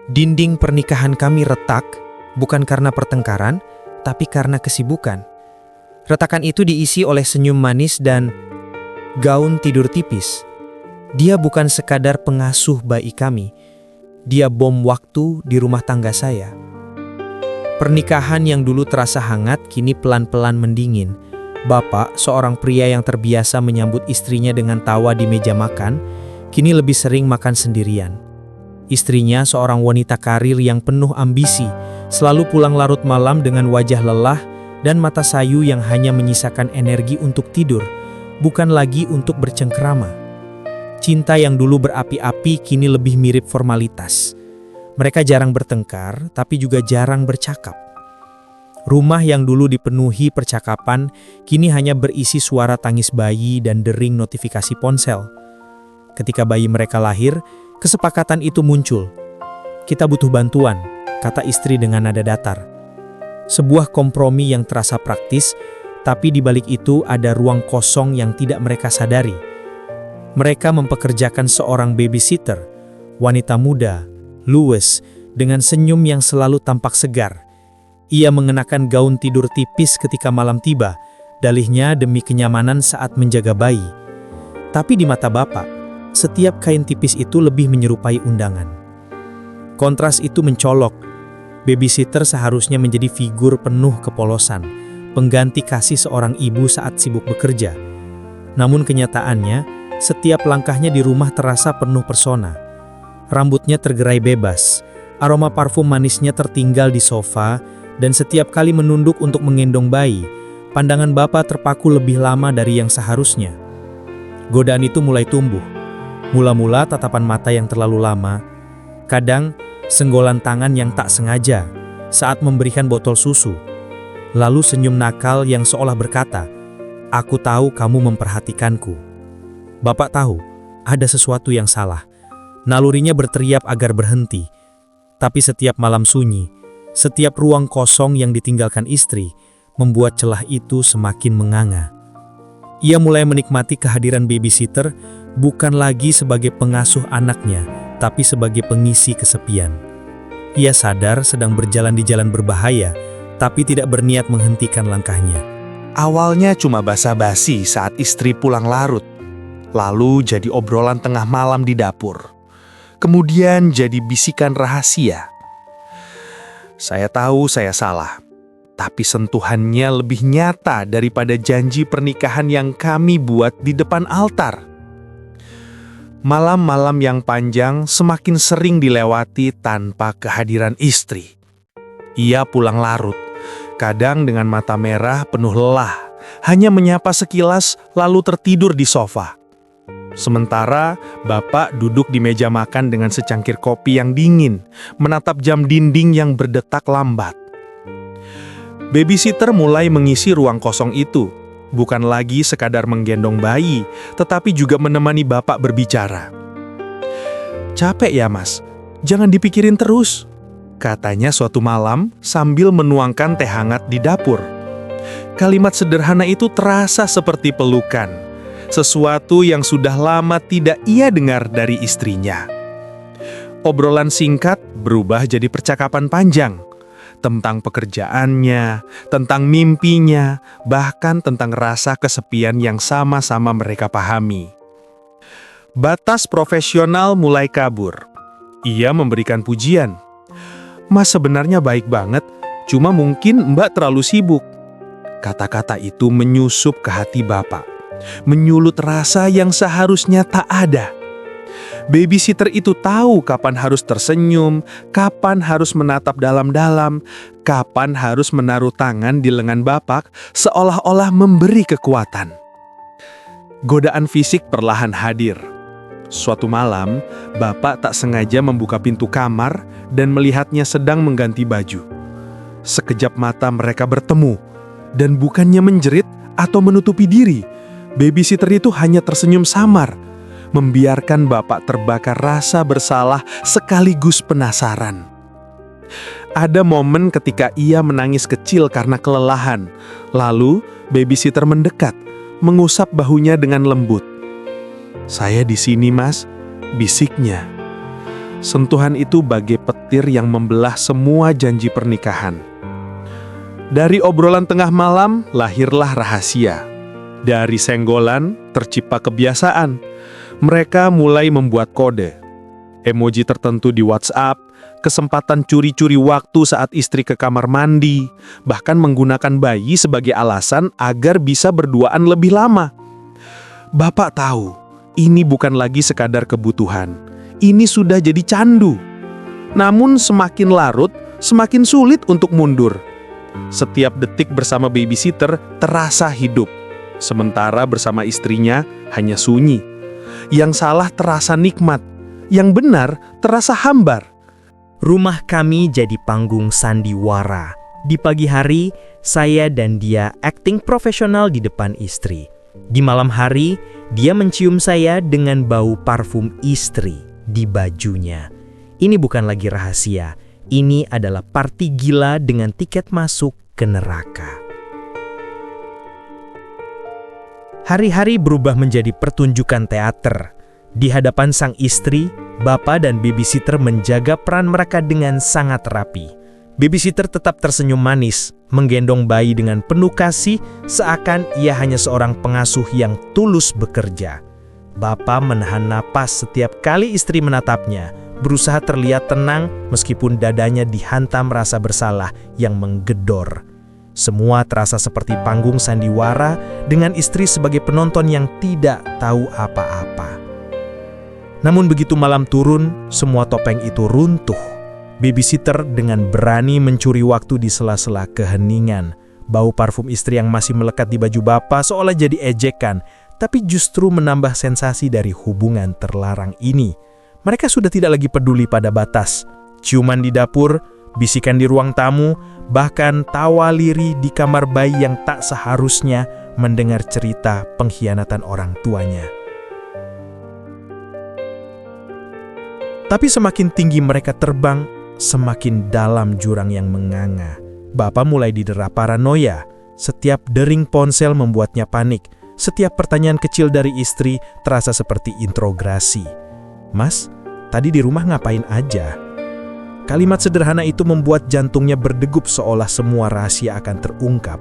Dinding pernikahan kami retak, bukan karena pertengkaran, tapi karena kesibukan. Retakan itu diisi oleh senyum manis dan gaun tidur tipis. Dia bukan sekadar pengasuh bayi kami, dia bom waktu di rumah tangga saya. Pernikahan yang dulu terasa hangat, kini pelan-pelan mendingin. Bapak, seorang pria yang terbiasa menyambut istrinya dengan tawa di meja makan, kini lebih sering makan sendirian. Istrinya, seorang wanita karir yang penuh ambisi, selalu pulang larut malam dengan wajah lelah dan mata sayu yang hanya menyisakan energi untuk tidur, bukan lagi untuk bercengkrama. Cinta yang dulu berapi-api kini lebih mirip formalitas. Mereka jarang bertengkar, tapi juga jarang bercakap. Rumah yang dulu dipenuhi percakapan, kini hanya berisi suara tangis bayi dan dering notifikasi ponsel. Ketika bayi mereka lahir, kesepakatan itu muncul. "Kita butuh bantuan," kata istri dengan nada datar. Sebuah kompromi yang terasa praktis, tapi di balik itu ada ruang kosong yang tidak mereka sadari. Mereka mempekerjakan seorang babysitter, wanita muda, Louis, dengan senyum yang selalu tampak segar. Ia mengenakan gaun tidur tipis ketika malam tiba, dalihnya demi kenyamanan saat menjaga bayi. Tapi di mata bapak, setiap kain tipis itu lebih menyerupai undangan. Kontras itu mencolok. Babysitter seharusnya menjadi figur penuh kepolosan, pengganti kasih seorang ibu saat sibuk bekerja. Namun kenyataannya, setiap langkahnya di rumah terasa penuh persona. Rambutnya tergerai bebas, aroma parfum manisnya tertinggal di sofa, dan setiap kali menunduk untuk menggendong bayi, pandangan bapak terpaku lebih lama dari yang seharusnya. Godaan itu mulai tumbuh. Mula-mula tatapan mata yang terlalu lama, kadang senggolan tangan yang tak sengaja saat memberikan botol susu, lalu senyum nakal yang seolah berkata, "Aku tahu kamu memperhatikanku." Bapak tahu, ada sesuatu yang salah. Nalurinya berteriak agar berhenti. Tapi setiap malam sunyi, setiap ruang kosong yang ditinggalkan istri, membuat celah itu semakin menganga. Ia mulai menikmati kehadiran babysitter, bukan lagi sebagai pengasuh anaknya, tapi sebagai pengisi kesepian. Ia sadar sedang berjalan di jalan berbahaya, tapi tidak berniat menghentikan langkahnya. Awalnya cuma basa-basi saat istri pulang larut, lalu jadi obrolan tengah malam di dapur. Kemudian jadi bisikan rahasia. Saya tahu saya salah, tapi sentuhannya lebih nyata daripada janji pernikahan yang kami buat di depan altar. Malam-malam yang panjang semakin sering dilewati tanpa kehadiran istri. Ia pulang larut, kadang dengan mata merah penuh lelah, hanya menyapa sekilas lalu tertidur di sofa. Sementara bapak duduk di meja makan dengan secangkir kopi yang dingin, menatap jam dinding yang berdetak lambat. Babysitter mulai mengisi ruang kosong itu, bukan lagi sekadar menggendong bayi, tetapi juga menemani bapak berbicara. "Capek ya mas, jangan dipikirin terus," katanya suatu malam sambil menuangkan teh hangat di dapur. Kalimat sederhana itu terasa seperti pelukan, sesuatu yang sudah lama tidak ia dengar dari istrinya. Obrolan singkat berubah jadi percakapan panjang, tentang pekerjaannya, tentang mimpinya, bahkan tentang rasa kesepian yang sama-sama mereka pahami. Batas profesional mulai kabur. Ia memberikan pujian. "Mas sebenarnya baik banget, cuma mungkin Mbak terlalu sibuk." Kata-kata itu menyusup ke hati bapak, menyulut rasa yang seharusnya tak ada. Babysitter itu tahu kapan harus tersenyum, kapan harus menatap dalam-dalam, kapan harus menaruh tangan di lengan bapak seolah-olah memberi kekuatan. Godaan fisik perlahan hadir. Suatu malam, bapak tak sengaja membuka pintu kamar dan melihatnya sedang mengganti baju. Sekejap mata mereka bertemu, dan bukannya menjerit atau menutupi diri, babysitter itu hanya tersenyum samar, membiarkan bapak terbakar rasa bersalah sekaligus penasaran. Ada momen ketika ia menangis kecil karena kelelahan. Lalu babysitter mendekat, mengusap bahunya dengan lembut. "Saya di sini, Mas," bisiknya. Sentuhan itu bagai petir yang membelah semua janji pernikahan. Dari obrolan tengah malam lahirlah rahasia. Dari senggolan tercipta kebiasaan. Mereka mulai membuat kode. Emoji tertentu di WhatsApp, kesempatan curi-curi waktu saat istri ke kamar mandi, bahkan menggunakan bayi sebagai alasan agar bisa berduaan lebih lama. Bapak tahu, ini bukan lagi sekadar kebutuhan. Ini sudah jadi candu. Namun semakin larut, semakin sulit untuk mundur. Setiap detik bersama babysitter terasa hidup. Sementara bersama istrinya hanya sunyi. Yang salah terasa nikmat. Yang benar terasa hambar. Rumah kami jadi panggung sandiwara. Di pagi hari, saya dan dia akting profesional di depan istri. Di malam hari, dia mencium saya dengan bau parfum istri di bajunya. Ini bukan lagi rahasia. Ini adalah party gila dengan tiket masuk ke neraka. Hari-hari berubah menjadi pertunjukan teater. Di hadapan sang istri, bapak dan babysitter menjaga peran mereka dengan sangat rapi. Babysitter tetap tersenyum manis, menggendong bayi dengan penuh kasih, seakan ia hanya seorang pengasuh yang tulus bekerja. Bapak menahan napas setiap kali istri menatapnya, berusaha terlihat tenang meskipun dadanya dihantam rasa bersalah yang menggedor. Semua terasa seperti panggung sandiwara dengan istri sebagai penonton yang tidak tahu apa-apa. Namun begitu malam turun, semua topeng itu runtuh. Babysitter dengan berani mencuri waktu di sela-sela keheningan. Bau parfum istri yang masih melekat di baju bapak seolah jadi ejekan, tapi justru menambah sensasi dari hubungan terlarang ini. Mereka sudah tidak lagi peduli pada batas. Ciuman di dapur, bisikan di ruang tamu, bahkan tawa lirih di kamar bayi yang tak seharusnya mendengar cerita pengkhianatan orang tuanya. Tapi semakin tinggi mereka terbang, semakin dalam jurang yang menganga. Bapak mulai didera paranoia. Setiap dering ponsel membuatnya panik. Setiap pertanyaan kecil dari istri terasa seperti interogasi. "Mas, tadi di rumah ngapain aja?" Kalimat sederhana itu membuat jantungnya berdegup seolah semua rahasia akan terungkap.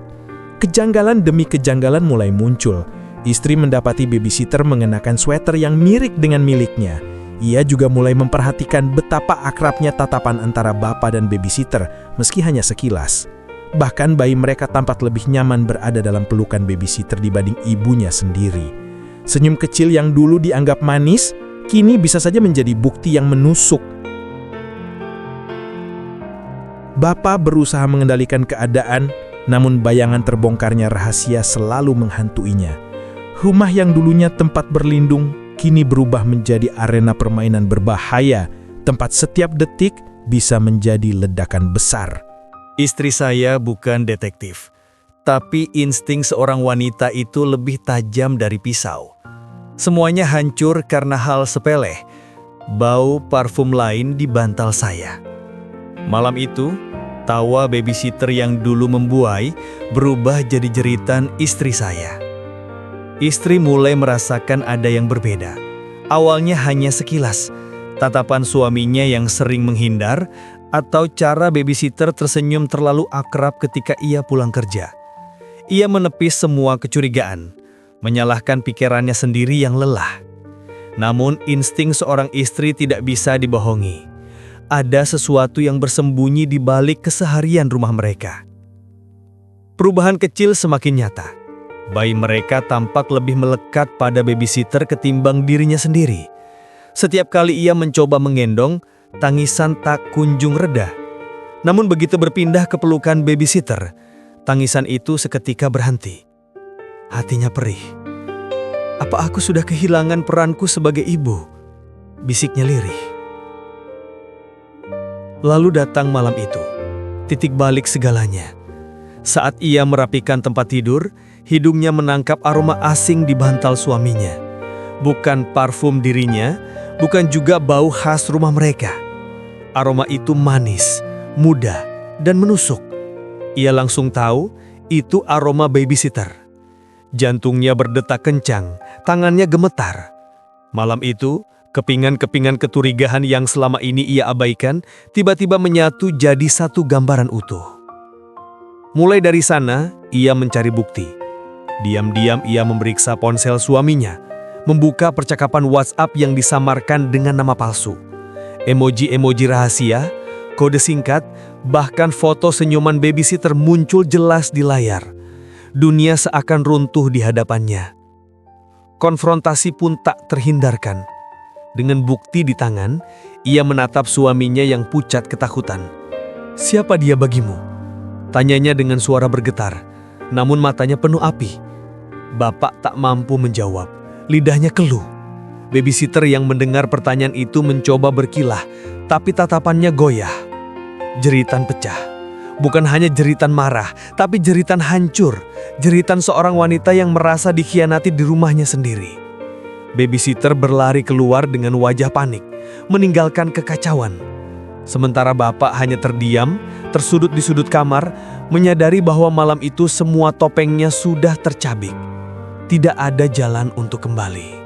Kejanggalan demi kejanggalan mulai muncul. Istri mendapati babysitter mengenakan sweater yang mirip dengan miliknya. Ia juga mulai memperhatikan betapa akrabnya tatapan antara bapak dan babysitter, meski hanya sekilas. Bahkan bayi mereka tampak lebih nyaman berada dalam pelukan babysitter dibanding ibunya sendiri. Senyum kecil yang dulu dianggap manis, kini bisa saja menjadi bukti yang menusuk. Bapak berusaha mengendalikan keadaan, namun bayangan terbongkarnya rahasia selalu menghantuinya. Rumah yang dulunya tempat berlindung, kini berubah menjadi arena permainan berbahaya, tempat setiap detik bisa menjadi ledakan besar. Istri saya bukan detektif, tapi insting seorang wanita itu lebih tajam dari pisau. Semuanya hancur karena hal sepele, bau parfum lain di bantal saya. Malam itu, tawa babysitter yang dulu membuai berubah jadi jeritan istri saya. Istri mulai merasakan ada yang berbeda. Awalnya hanya sekilas, tatapan suaminya yang sering menghindar, atau cara babysitter tersenyum terlalu akrab ketika ia pulang kerja. Ia menepis semua kecurigaan, menyalahkan pikirannya sendiri yang lelah. Namun insting seorang istri tidak bisa dibohongi. Ada sesuatu yang bersembunyi di balik keseharian rumah mereka. Perubahan kecil semakin nyata. Bayi mereka tampak lebih melekat pada babysitter ketimbang dirinya sendiri. Setiap kali ia mencoba menggendong, tangisan tak kunjung reda. Namun begitu berpindah ke pelukan babysitter, tangisan itu seketika berhenti. Hatinya perih. "Apa aku sudah kehilangan peranku sebagai ibu?" bisiknya lirih. Lalu datang malam itu, titik balik segalanya. Saat ia merapikan tempat tidur, hidungnya menangkap aroma asing di bantal suaminya. Bukan parfum dirinya, bukan juga bau khas rumah mereka. Aroma itu manis, muda, dan menusuk. Ia langsung tahu itu aroma babysitter. Jantungnya berdetak kencang, tangannya gemetar. Malam itu, Kepingan-kepingan keturigaan yang selama ini ia abaikan, tiba-tiba menyatu jadi satu gambaran utuh. Mulai dari sana, ia mencari bukti. Diam-diam ia memeriksa ponsel suaminya, membuka percakapan WhatsApp yang disamarkan dengan nama palsu. Emoji-emoji rahasia, kode singkat, bahkan foto senyuman babysitter muncul jelas di layar. Dunia seakan runtuh di hadapannya. Konfrontasi pun tak terhindarkan. Dengan bukti di tangan, ia menatap suaminya yang pucat ketakutan. "Siapa dia bagimu?" tanyanya dengan suara bergetar, namun matanya penuh api. Bapak tak mampu menjawab, lidahnya keluh. Babysitter yang mendengar pertanyaan itu mencoba berkilah, tapi tatapannya goyah. Jeritan pecah. Bukan hanya jeritan marah, tapi jeritan hancur. Jeritan seorang wanita yang merasa dikhianati di rumahnya sendiri. Babysitter berlari keluar dengan wajah panik, meninggalkan kekacauan. Sementara bapak hanya terdiam, tersudut di sudut kamar, menyadari bahwa malam itu semua topengnya sudah tercabik. Tidak ada jalan untuk kembali.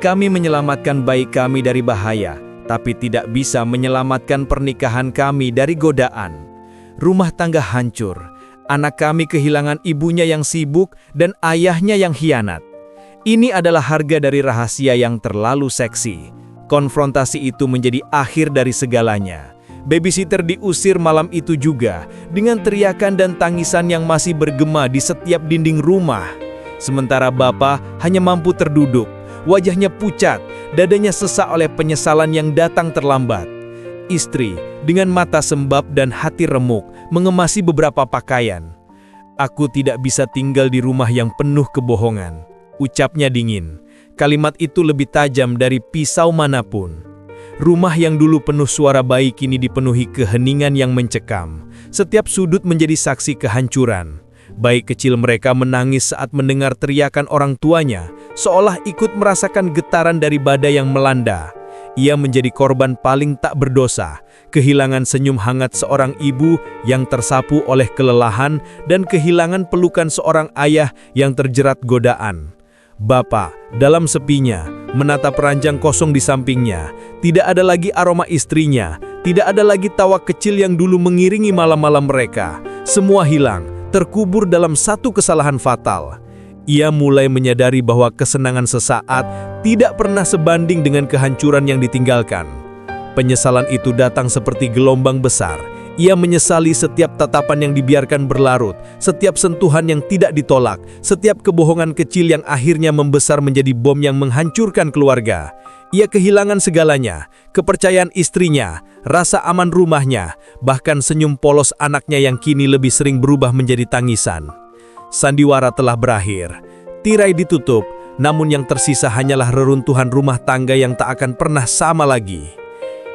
Kami menyelamatkan bayi kami dari bahaya, tapi tidak bisa menyelamatkan pernikahan kami dari godaan. Rumah tangga hancur, anak kami kehilangan ibunya yang sibuk dan ayahnya yang khianat. Ini adalah harga dari rahasia yang terlalu seksi. Konfrontasi itu menjadi akhir dari segalanya. Babysitter diusir malam itu juga, dengan teriakan dan tangisan yang masih bergema di setiap dinding rumah. Sementara bapak hanya mampu terduduk, wajahnya pucat, dadanya sesak oleh penyesalan yang datang terlambat. Istri, dengan mata sembab dan hati remuk, mengemasi beberapa pakaian. "Aku tidak bisa tinggal di rumah yang penuh kebohongan," ucapnya dingin. Kalimat itu lebih tajam dari pisau manapun. Rumah yang dulu penuh suara bayi kini dipenuhi keheningan yang mencekam. Setiap sudut menjadi saksi kehancuran. Bayi kecil mereka menangis saat mendengar teriakan orang tuanya, seolah ikut merasakan getaran dari badai yang melanda. Ia menjadi korban paling tak berdosa, kehilangan senyum hangat seorang ibu yang tersapu oleh kelelahan dan kehilangan pelukan seorang ayah yang terjerat godaan. Bapak, dalam sepinya, menatap ranjang kosong di sampingnya. Tidak ada lagi aroma istrinya, tidak ada lagi tawa kecil yang dulu mengiringi malam-malam mereka. Semua hilang, terkubur dalam satu kesalahan fatal. Ia mulai menyadari bahwa kesenangan sesaat tidak pernah sebanding dengan kehancuran yang ditinggalkan. Penyesalan itu datang seperti gelombang besar. Ia menyesali setiap tatapan yang dibiarkan berlarut, setiap sentuhan yang tidak ditolak, setiap kebohongan kecil yang akhirnya membesar menjadi bom yang menghancurkan keluarga. Ia kehilangan segalanya, kepercayaan istrinya, rasa aman rumahnya, bahkan senyum polos anaknya yang kini lebih sering berubah menjadi tangisan. Sandiwara telah berakhir, tirai ditutup, namun yang tersisa hanyalah reruntuhan rumah tangga yang tak akan pernah sama lagi.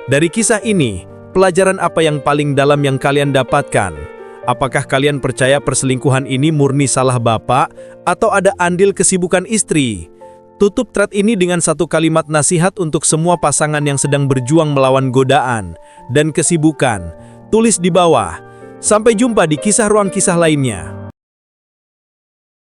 Dari kisah ini, pelajaran apa yang paling dalam yang kalian dapatkan? Apakah kalian percaya perselingkuhan ini murni salah bapak atau ada andil kesibukan istri? Tutup thread ini dengan satu kalimat nasihat untuk semua pasangan yang sedang berjuang melawan godaan dan kesibukan. Tulis di bawah. Sampai jumpa di kisah ruang kisah lainnya.